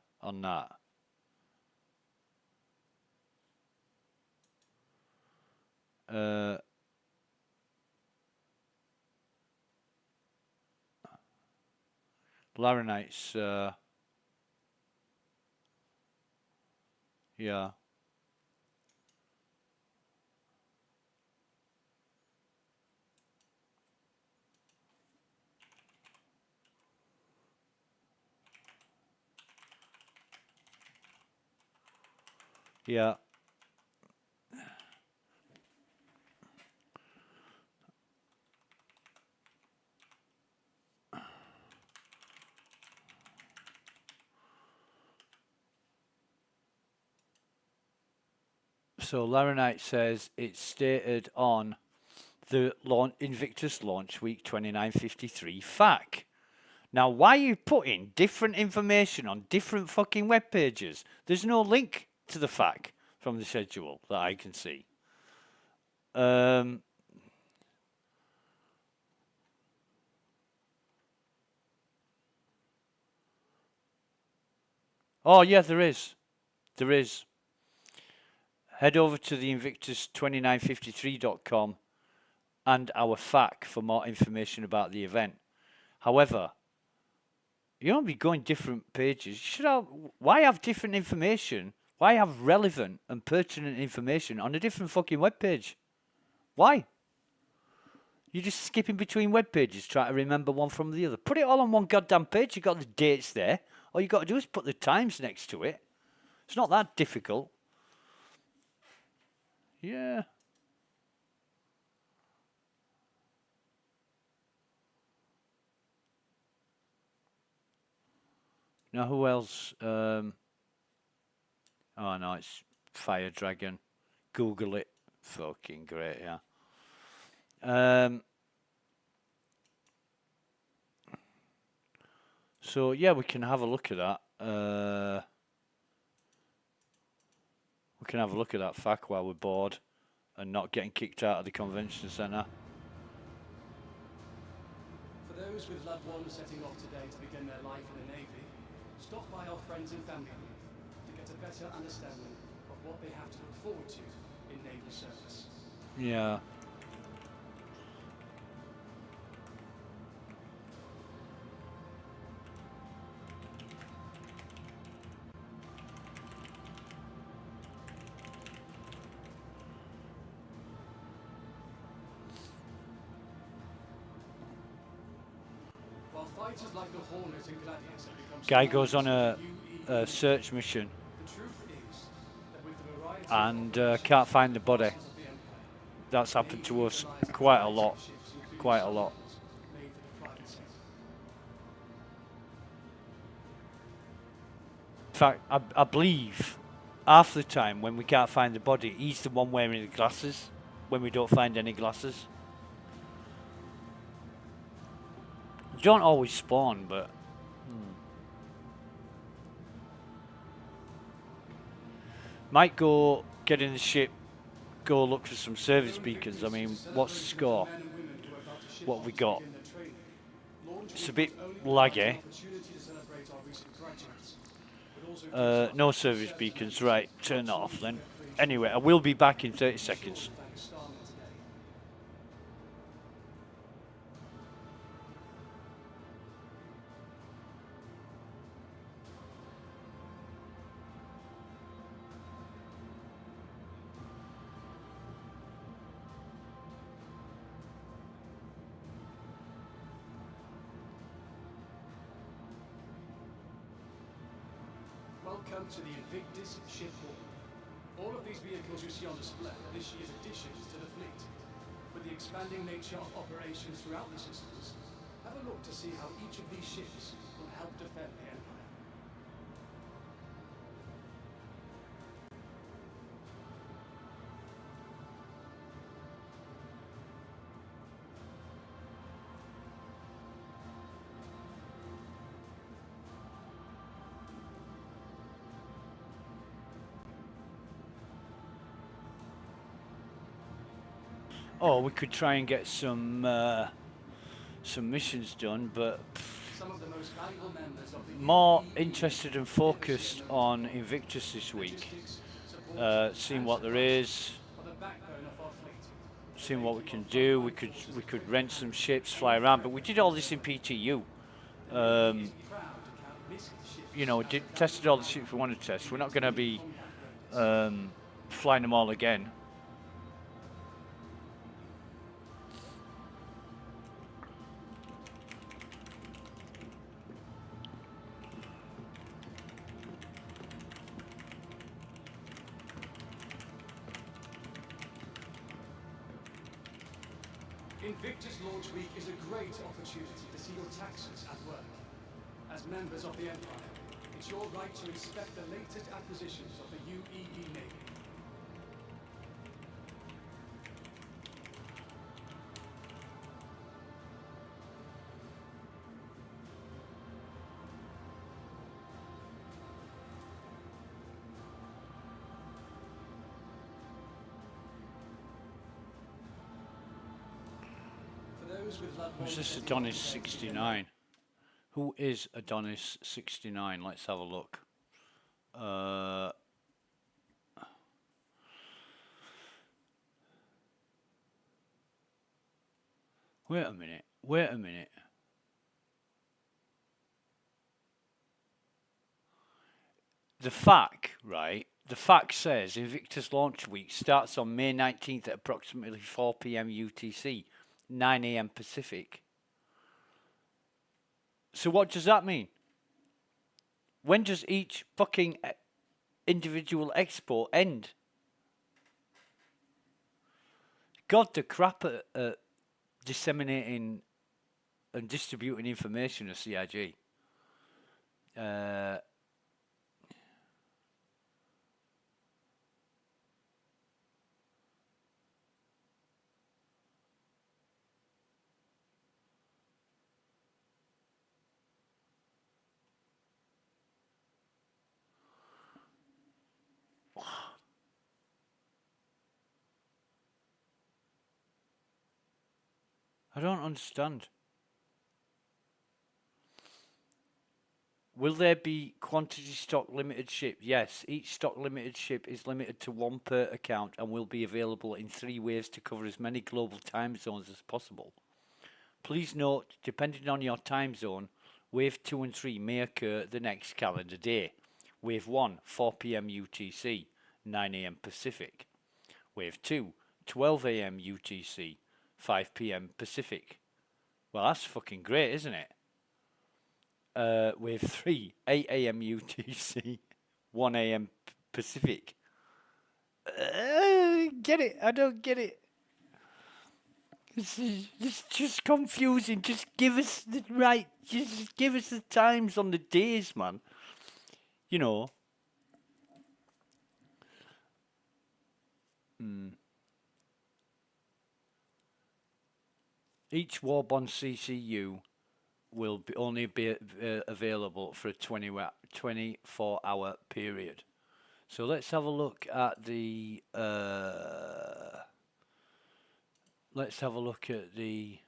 Speaker 1: Laranites, yeah. Yeah. So Laranite says it's stated on the Invictus Launch Week 2953 FAQ. Now, why are you putting different information on different fucking web pages? There's no link to the FAQ from the schedule that I can see. Oh, yeah, there is. There is. Head over to the Invictus2953.com and our FAQ for more information about the event. However, you don't be going different pages. You should have, why have different information? Why have relevant and pertinent information on a different fucking web page? Why? You're just skipping between web pages trying to remember one from the other. Put it all on one goddamn page. You got the dates there. All you got to do is put the times next to it. It's not that difficult. Yeah. Now who else? Oh no, it's Fire Dragon. Google it. Fucking great, yeah. So yeah, we can have a look at that. We can have a look at that fact while we're bored and not getting kicked out of the convention centre.
Speaker 2: For those with loved ones setting off today to begin their life in the Navy, stop by our friends and family booth to get a better understanding of what they have to look forward to in naval service.
Speaker 1: Yeah.
Speaker 2: While fighters like the Hornet and Gladius have become
Speaker 1: Guy
Speaker 2: stronger
Speaker 1: goes on
Speaker 2: using
Speaker 1: a
Speaker 2: the UEE,
Speaker 1: search mission
Speaker 2: the truth is that with the variety of
Speaker 1: and
Speaker 2: operations
Speaker 1: can't find the body.
Speaker 2: forces of the Empire,
Speaker 1: That's happened
Speaker 2: Navy
Speaker 1: to us
Speaker 2: utilizes
Speaker 1: quite a
Speaker 2: variety
Speaker 1: lot.
Speaker 2: of ships, including
Speaker 1: Quite a lot.
Speaker 2: subvessels made for the private sector.
Speaker 1: In fact, I believe half the time when we can't find the body, he's the one wearing the glasses when we don't find any glasses. You don't always spawn, but... Might go get in the ship, go look for some service beacons. I mean, what's the score? What have we got? It's a bit laggy. No service beacons. Right, turn that off then. Anyway, I will be back in 30 seconds.
Speaker 2: Welcome to the Invictus Ship Hall. All of these vehicles you see on display are this year's additions to the fleet. With the expanding nature of operations throughout the systems, have a look to see how each of these ships will help defend the Empire.
Speaker 1: Oh, we could try and get some missions done, but
Speaker 2: Some of the most valuable members of the
Speaker 1: more
Speaker 2: UEE
Speaker 1: interested and focused on Invictus this week. Seeing what there is,
Speaker 2: are the backbone of our fleet.
Speaker 1: seeing what we can do. We could rent some ships, fly around, but we did all this in PTU.
Speaker 2: Proud to count missing ships.
Speaker 1: You know, tested all the ships we wanted to test. We're not going to be flying them all again.
Speaker 2: Invictus Launch Week is a great opportunity to see your taxes at work. As members of the Empire, it's your right to inspect the latest acquisitions of the UEE Navy.
Speaker 1: Who's this Adonis 69? Who is Adonis 69? Let's have a look. Wait a minute. Wait a minute. The FAQ, right? The FAQ says Invictus Launch Week starts on May 19th at approximately 4 p.m. UTC, 9 a.m. Pacific. So what does that mean? When does each fucking individual export end? God, the crap at disseminating and distributing information of CIG. I don't understand. Will there be quantity stock limited ship? Yes, each stock limited ship is limited to 1 per account and will be available in 3 waves to cover as many global time zones as possible. Please note, depending on your time zone, Wave 2 and 3 may occur the next calendar day. Wave 1, 4 p.m. UTC, 9 a.m. Pacific. Wave 2, 12 a.m. UTC, 5 p.m. Pacific. Well, that's fucking great, isn't it? Wave 3, 8 a.m. UTC, 1 a.m. Pacific. Get it? I don't get it. It's just confusing. Just give us the right. Just give us the times on the days, man. You know. Each Warbond CCU will only be available for a 24-hour period. So let's have a look at the. Let's have a look at the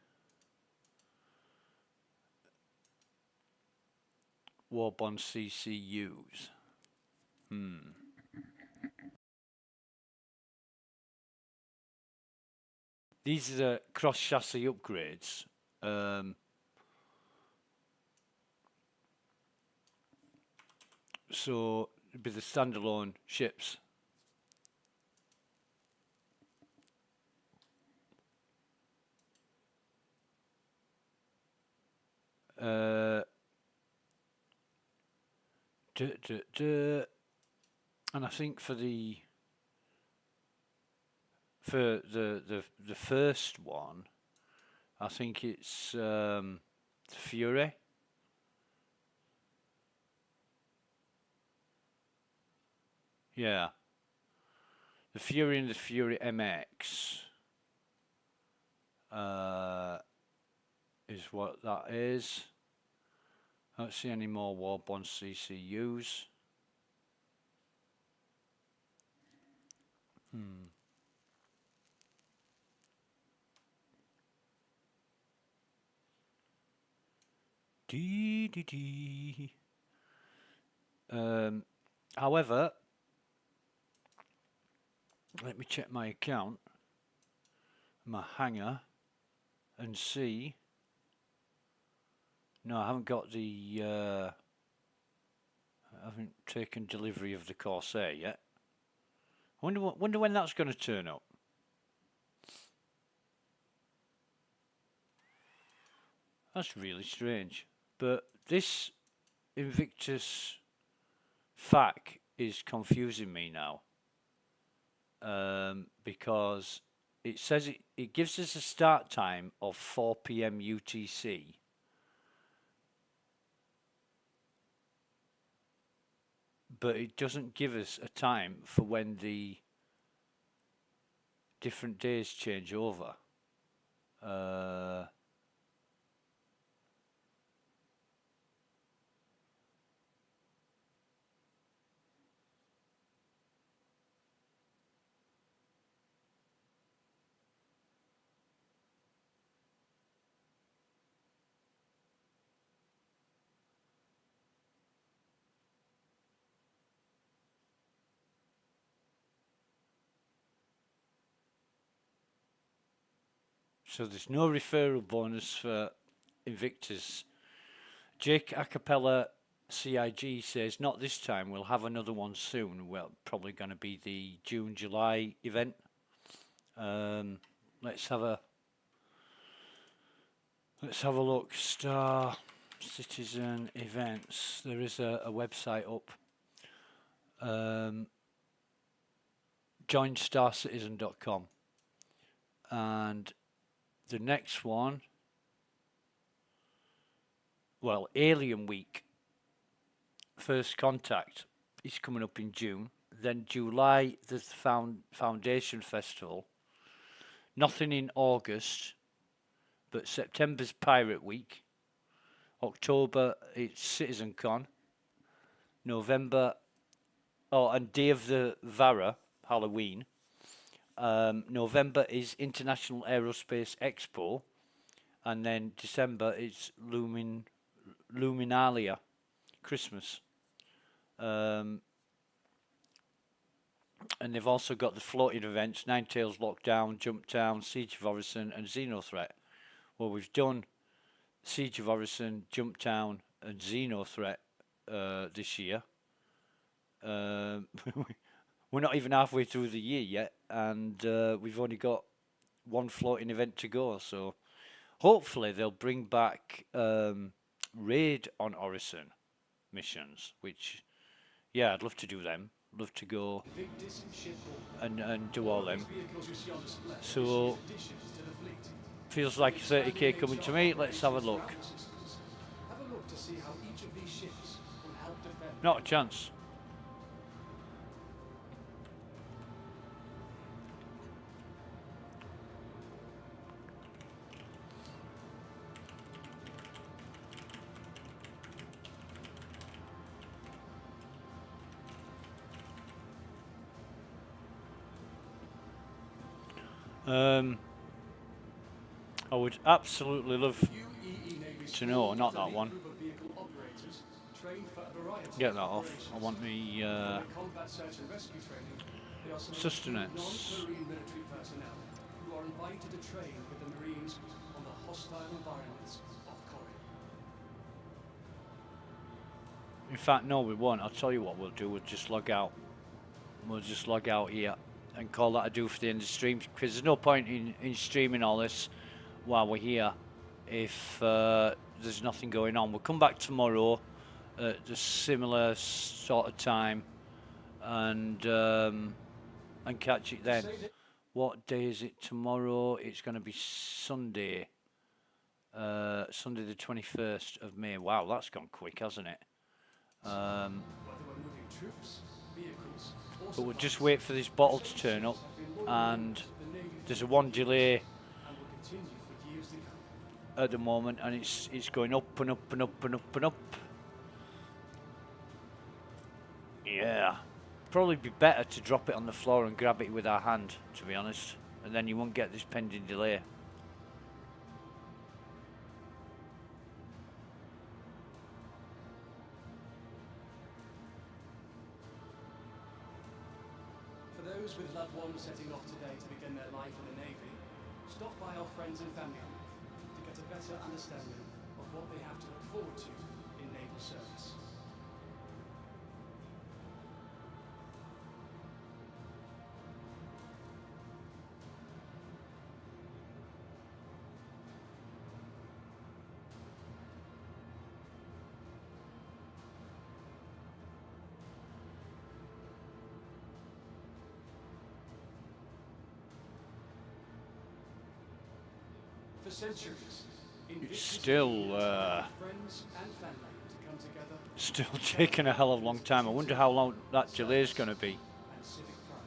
Speaker 1: Warbond CCUs. These are the cross-chassis upgrades. So it'd be the standalone ships. And I think for the first one, I think it's Fury. Yeah. The Fury and the Fury MX is what that is. I don't see any more Warbond CCUs. However, let me check my account, my hangar, and see. No, I haven't got the. I haven't taken delivery of the Corsair yet. I wonder when that's going to turn up. That's really strange. But this Invictus FAQ is confusing me now. Because it says it gives us a start time of 4 p.m. UTC. But it doesn't give us a time for when the different days change over. So there's no referral bonus for Invictus. Jake Acapella CIG says, not this time, we'll have another one soon. Well, probably going to be the June-July event. Let's have a look. Star Citizen events. There is a website up. Joinstarcitizen.com. And the next one, well, Alien Week First Contact is coming up in June. Then July, there's the Foundation Festival. Nothing in August, but September's Pirate Week. October, it's CitizenCon. November, and Day of the Vara, Halloween. November is International Aerospace Expo. And then December is Luminalia, Christmas. And they've also got the floating events, Nine Tails Lockdown, Jump Town, Siege of Orison, and Xenothreat. Well, we've done Siege of Orison, Jump Town, and Xenothreat this year. We're not even halfway through the year yet, and we've only got one floating event to go, so hopefully they'll bring back Raid on Orison missions, which, yeah, I'd love to do them. Love to go and do all them. So, feels like 30k coming to me. Let's have a look. Not a chance. I would absolutely love to know, not that one. Get that off. I want me sustenance.
Speaker 2: Who are invited to train with the Marines on the hostile environments of Corrie.
Speaker 1: In fact, no, we won't. I'll tell you what we'll do. We'll just log out. We'll just log out here and call that a do for the end of the stream, because there's no point in streaming all this while we're here if there's nothing going on. We'll come back tomorrow at a similar sort of time and catch it then. What day is it tomorrow? It's going to be Sunday. Sunday the 21st of May. Wow, that's gone quick, hasn't it? But we'll just wait for this bottle to turn up, and there's a one delay at the moment, and it's going up and up and up and up and up. Yeah, probably be better to drop it on the floor and grab it with our hand, to be honest, and then you won't get this pending delay.
Speaker 2: For those with loved ones setting off today to begin their life in the Navy, stop by our friends and family to get a better understanding of what they have to look forward to in naval service. For centuries,
Speaker 1: It's still
Speaker 2: friends and family to come together
Speaker 1: still taking a hell of a long time. I wonder how long that delay is going to be.
Speaker 2: and civic pride.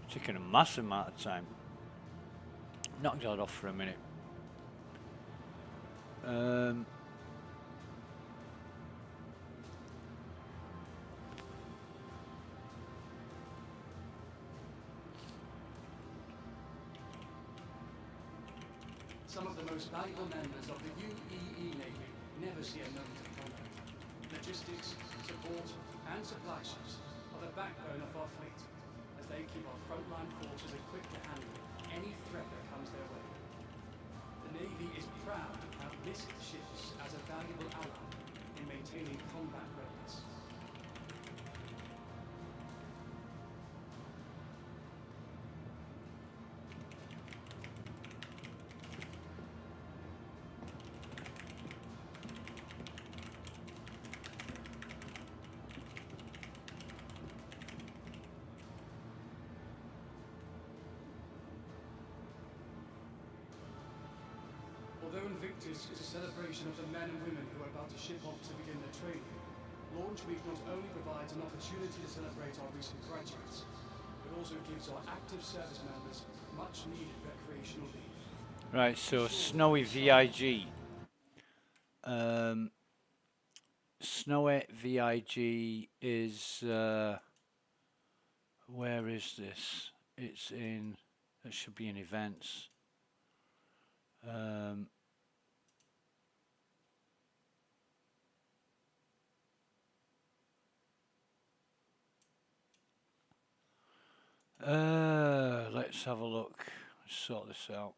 Speaker 1: It's taking a massive amount of time. Knock that off for a minute.
Speaker 2: Some of the most valuable members of the UEE Navy never see a moment of combat. Logistics, support, and supply ships are the backbone of our fleet, as they keep our frontline forces equipped to handle any threat that comes their way. The Navy is proud to have listed ships as a valuable ally in maintaining combat readiness. Although Invictus is a celebration of the men and women who are about to ship off to begin their training, Launch Week not only provides an opportunity to celebrate our recent graduates, but also gives our active service members much needed recreational leave.
Speaker 1: Right, so Snowy VIG. Snowy VIG is where is this? It's in, it should be in events. Let's have a look. Let's sort this out.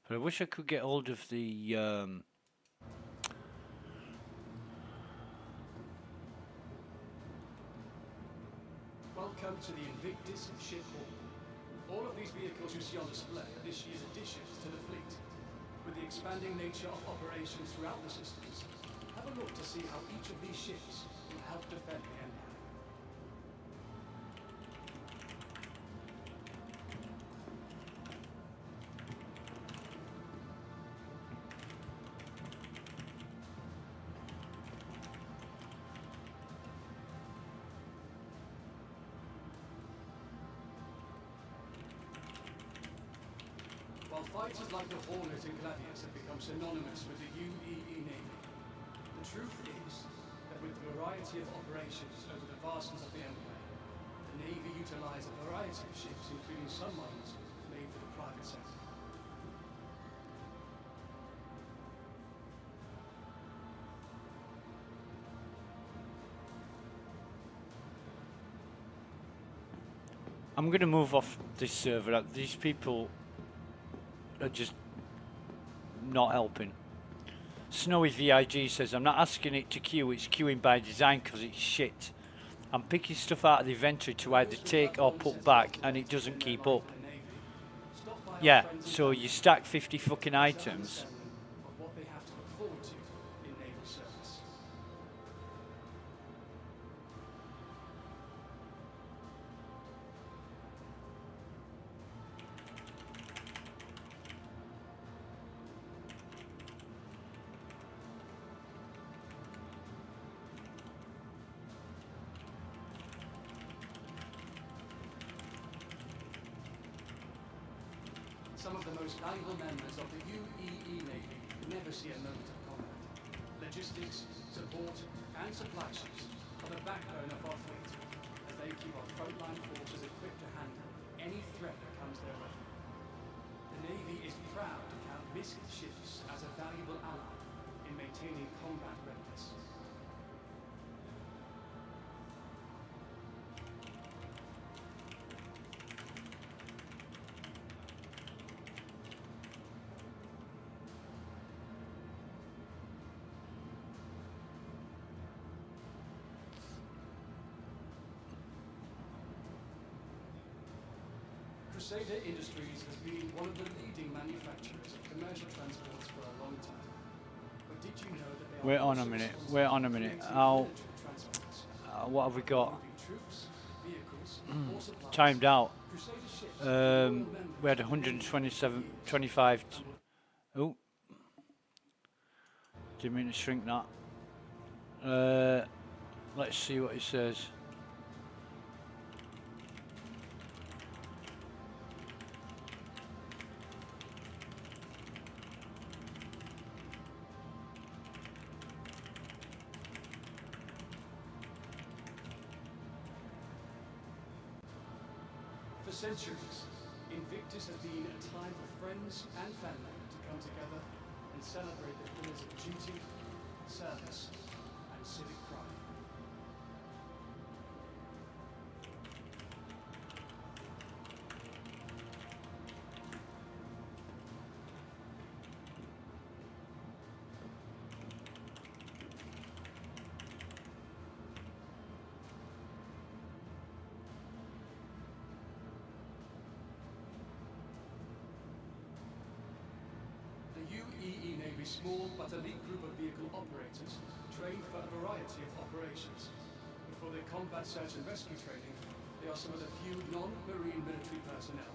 Speaker 1: But I wish I could get hold of the
Speaker 2: Welcome to the Invictus Ship Hall. All of these vehicles you see on display are this year's additions to the fleet. With the expanding nature of operations throughout the systems, have a look to see how each of these ships will help defend the Empire. While fighters like the Hornet and Gladius have become synonymous with the UEE Navy, the truth is that with the variety of operations over the vastness of the Empire, the Navy utilizes a variety of ships, including some models made for the private sector.
Speaker 1: I'm going to move off this server. These people are just not helping. Snowy VIG says, I'm not asking it to queue, it's queuing by design because it's shit. I'm picking stuff out of the inventory to either take or put back and it doesn't keep up. Yeah, so you stack 50 fucking items.
Speaker 2: Some of the most valuable members of the UEE Navy never see a moment of combat. Logistics, support, and supply ships are the backbone of our fleet, as they keep our frontline forces equipped to handle any threat that comes their way. The Navy is proud to count missed ships as a valuable ally in maintaining combat readiness. Crusader Industries has been one of the leading manufacturers of commercial transports for a long time. But did you know that they are
Speaker 1: Wait on a minute, wait on a minute. What have we got? Timed out. We had 125. Oh, didn't mean to shrink that. Let's see what it says.
Speaker 2: For centuries, Invictus has been a time for friends and family to come together and celebrate the pillars of duty, service, and civic pride. EE Navy's small but elite group of vehicle operators train for a variety of operations. Before their combat search and rescue training, they are some of the few non-Marine military personnel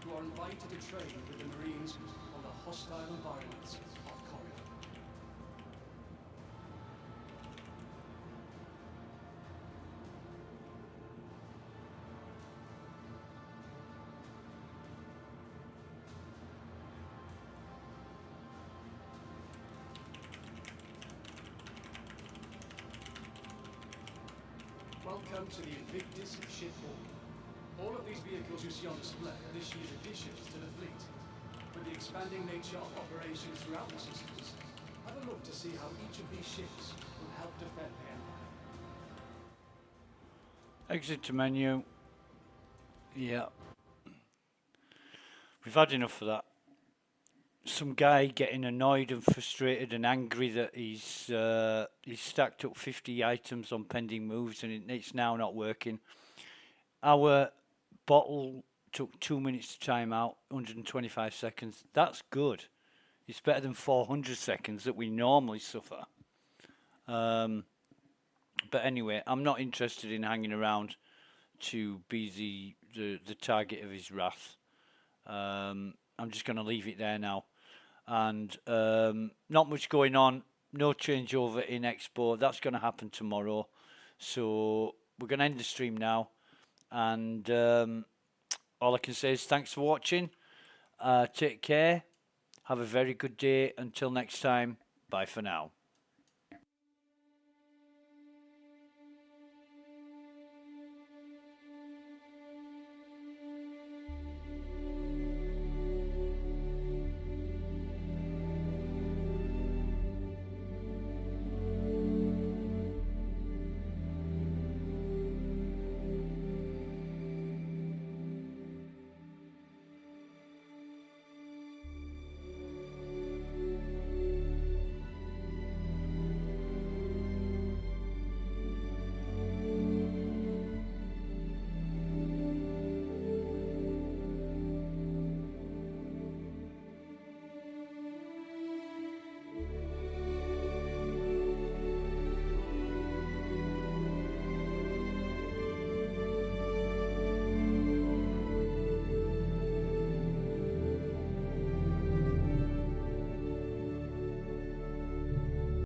Speaker 2: who are invited to train with the Marines on the hostile environments of Corridor. Welcome to the Invictus Ship Hall. All of these vehicles you see on display are this year's additions to the fleet. With the expanding nature of operations throughout the systems, have a look to see how each of these ships will help defend the Empire.
Speaker 1: Exit to menu. Yeah. We've had enough of that. Some guy getting annoyed and frustrated and angry that he's stacked up 50 items on pending moves and it's now not working. Our bottle took 2 minutes to time out, 125 seconds. That's good. It's better than 400 seconds that we normally suffer. But anyway, I'm not interested in hanging around to be the target of his wrath. I'm just going to leave it there now. And not much going on. No changeover in Expo. That's going to happen tomorrow. So we're going to end the stream now. And all I can say is thanks for watching. Take care. Have a very good day. Until next time. Bye for now.